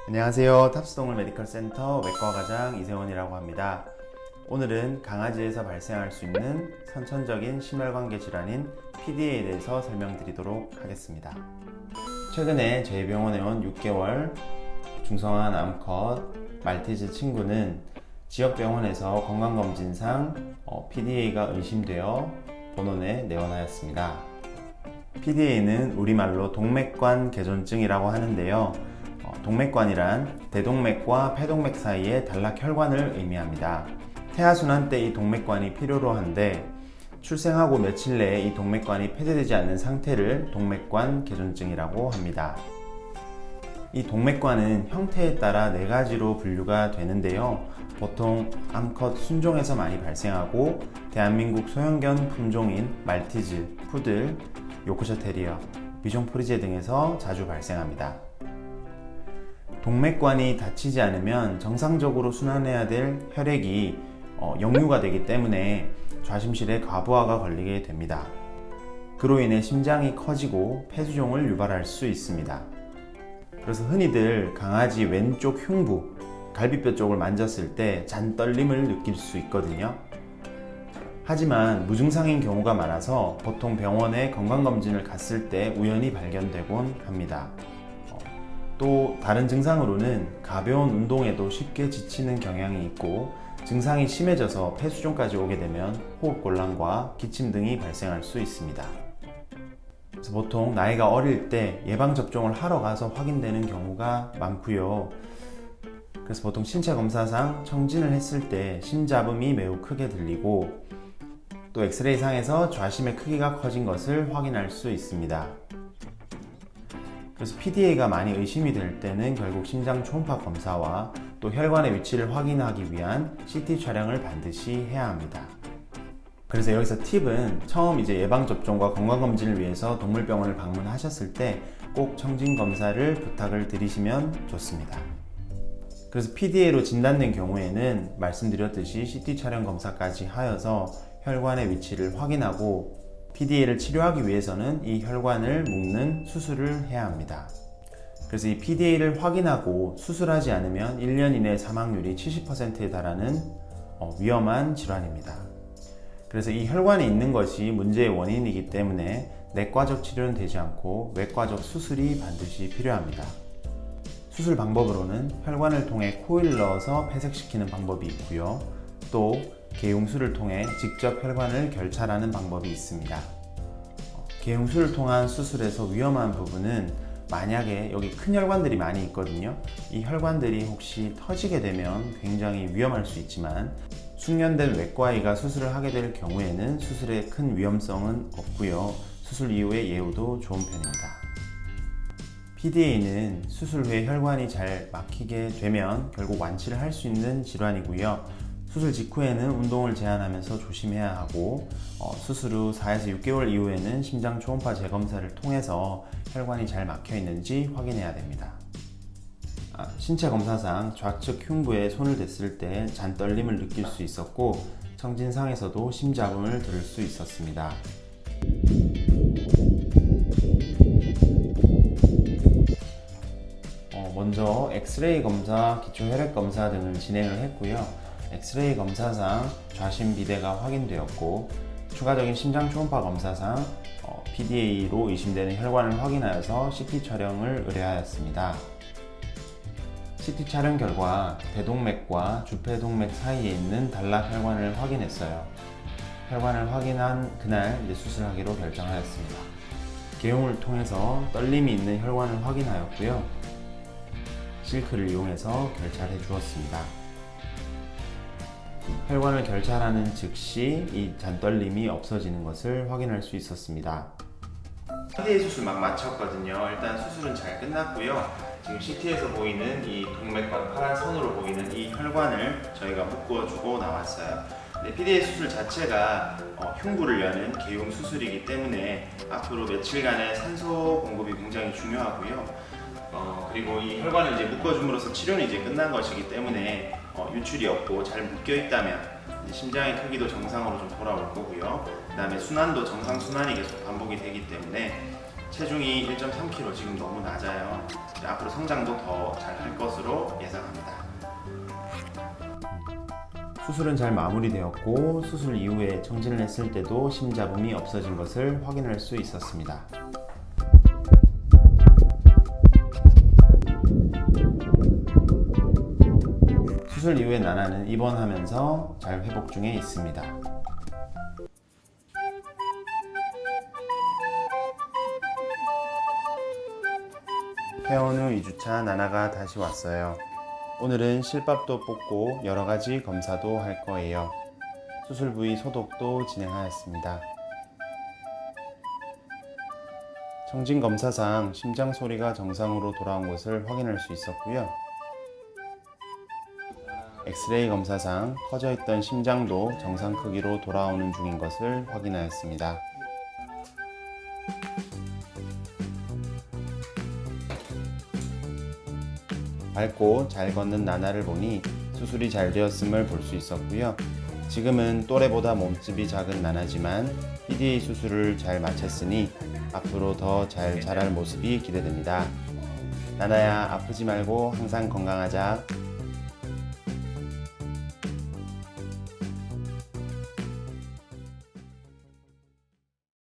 안녕하세요. 탑스동물 메디컬 센터 외과과장 이세원이라고 합니다. 오늘은 강아지에서 발생할 수 있는 선천적인 심혈관계 질환인 PDA에 대해서 설명드리도록 하겠습니다. 최근에 저희 병원에 온 6개월 중성화 암컷 말티즈 친구는 지역병원에서 건강검진상 PDA가 의심되어 본원에 내원하였습니다. PDA는 우리말로 동맥관 개존증이라고 하는데요. 동맥관이란 대동맥과 폐동맥 사이의 단락혈관을 의미합니다. 태아순환 때 이 동맥관이 필요로 한데 출생하고 며칠 내에 이 동맥관이 폐쇄되지 않는 상태를 동맥관 개존증이라고 합니다. 이 동맥관은 형태에 따라 4가지로 분류가 되는데요. 보통 암컷 순종에서 많이 발생하고 대한민국 소형견 품종인 말티즈, 푸들, 요크셔 테리어, 비숑 프리제 등에서 자주 발생합니다. 동맥관이 닫히지 않으면 정상적으로 순환해야 될 혈액이 역류가 되기 때문에 좌심실에 과부하가 걸리게 됩니다. 그로 인해 심장이 커지고 폐수종을 유발할 수 있습니다. 그래서 흔히들 강아지 왼쪽 흉부, 갈비뼈 쪽을 만졌을 때 잔떨림을 느낄 수 있거든요. 하지만 무증상인 경우가 많아서 보통 병원에 건강검진을 갔을 때 우연히 발견되곤 합니다. 또 다른 증상으로는 가벼운 운동에도 쉽게 지치는 경향이 있고 증상이 심해져서 폐수종까지 오게 되면 호흡곤란과 기침 등이 발생할 수 있습니다. 그래서 보통 나이가 어릴 때 예방접종을 하러 가서 확인되는 경우가 많고요. 그래서 보통 신체검사상 청진을 했을 때 심잡음이 매우 크게 들리고 또 엑스레이상에서 좌심의 크기가 커진 것을 확인할 수 있습니다. 그래서 PDA가 많이 의심이 될 때는 결국 심장 초음파 검사와 또 혈관의 위치를 확인하기 위한 CT 촬영을 반드시 해야 합니다. 그래서 여기서 팁은 처음 예방접종과 건강검진을 위해서 동물병원을 방문하셨을 때 꼭 청진검사를 부탁을 드리시면 좋습니다. 그래서 PDA로 진단된 경우에는 말씀드렸듯이 CT 촬영 검사까지 하여서 혈관의 위치를 확인하고 PDA를 치료하기 위해서는 이 혈관을 묶는 수술을 해야 합니다. 그래서 이 PDA를 확인하고 수술하지 않으면 1년 이내 사망률이 70%에 달하는 위험한 질환입니다. 그래서 이 혈관에 있는 것이 문제의 원인이기 때문에 내과적 치료는 되지 않고 외과적 수술이 반드시 필요합니다. 수술 방법으로는 혈관을 통해 코일을 넣어서 폐색시키는 방법이 있고요. 또 개용술을 통해 직접 혈관을 결찰하는 방법이 있습니다. 개용술을 통한 수술에서 위험한 부분은 만약에 여기 큰 혈관들이 많이 있거든요. 이 혈관들이 혹시 터지게 되면 굉장히 위험할 수 있지만 숙련된 외과의가 수술을 하게 될 경우에는 수술에 큰 위험성은 없고요. 수술 이후의 예후도 좋은 편입니다. PDA는 수술 후에 혈관이 잘 막히게 되면 결국 완치를 할 수 있는 질환이고요. 수술 직후에는 운동을 제한하면서 조심해야 하고 수술 후 4에서 6개월 이후에는 심장 초음파 재검사를 통해서 혈관이 잘 막혀 있는지 확인해야 됩니다. 신체 검사상 좌측 흉부에 손을 댔을 때 잔떨림을 느낄 수 있었고 청진상에서도 심잡음을 들을 수 있었습니다. 먼저 엑스레이 검사, 기초 혈액 검사 등을 진행을 했고요. 엑스레이 검사상 좌심 비대가 확인되었고 추가적인 심장 초음파 검사상 PDA로 의심되는 혈관을 확인하여서 CT 촬영을 의뢰하였습니다. CT 촬영 결과 대동맥과 주폐동맥 사이에 있는 단락혈관을 확인했어요. 혈관을 확인한 그날 수술하기로 결정하였습니다. 개용을 통해서 떨림이 있는 혈관을 확인하였고요. 실크를 이용해서 결찰해 주었습니다. 혈관을 결찰하는 즉시 이 잔떨림이 없어지는 것을 확인할 수 있었습니다. PDA 수술 막 마쳤거든요. 일단 수술은 잘 끝났고요. 지금 CT에서 보이는 이 동맥관 파란 선으로 보이는 이 혈관을 저희가 묶어주고 나왔어요. PDA 수술 자체가 흉부를 여는 개용 수술이기 때문에 앞으로 며칠간의 산소 공급이 굉장히 중요하고요. 그리고 이 혈관을 묶어줌으로써 치료는 끝난 것이기 때문에 유출이 없고 잘 묶여 있다면 심장의 크기도 정상으로 좀 돌아올 거고요. 그 다음에 순환도 정상 순환이 계속 반복이 되기 때문에 체중이 1.3kg 지금 너무 낮아요. 앞으로 성장도 더 잘 할 것으로 예상합니다. 수술은 잘 마무리되었고 수술 이후에 청진을 했을 때도 심잡음이 없어진 것을 확인할 수 있었습니다. 수술 이후에 나나는 입원하면서 잘 회복 중에 있습니다. 퇴원 후 2주차 나나가 다시 왔어요. 오늘은 실밥도 뽑고 여러가지 검사도 할 거예요. 수술 부위 소독도 진행하였습니다. 청진 검사상 심장 소리가 정상으로 돌아온 것을 확인할 수 있었고요. 엑스레이 검사상 커져있던 심장도 정상 크기로 돌아오는 중인 것을 확인하였습니다. 밝고 잘 걷는 나나를 보니 수술이 잘 되었음을 볼 수 있었고요. 지금은 또래보다 몸집이 작은 나나지만 PDA 수술을 잘 마쳤으니 앞으로 더 잘 자랄 모습이 기대됩니다. 나나야, 아프지 말고 항상 건강하자.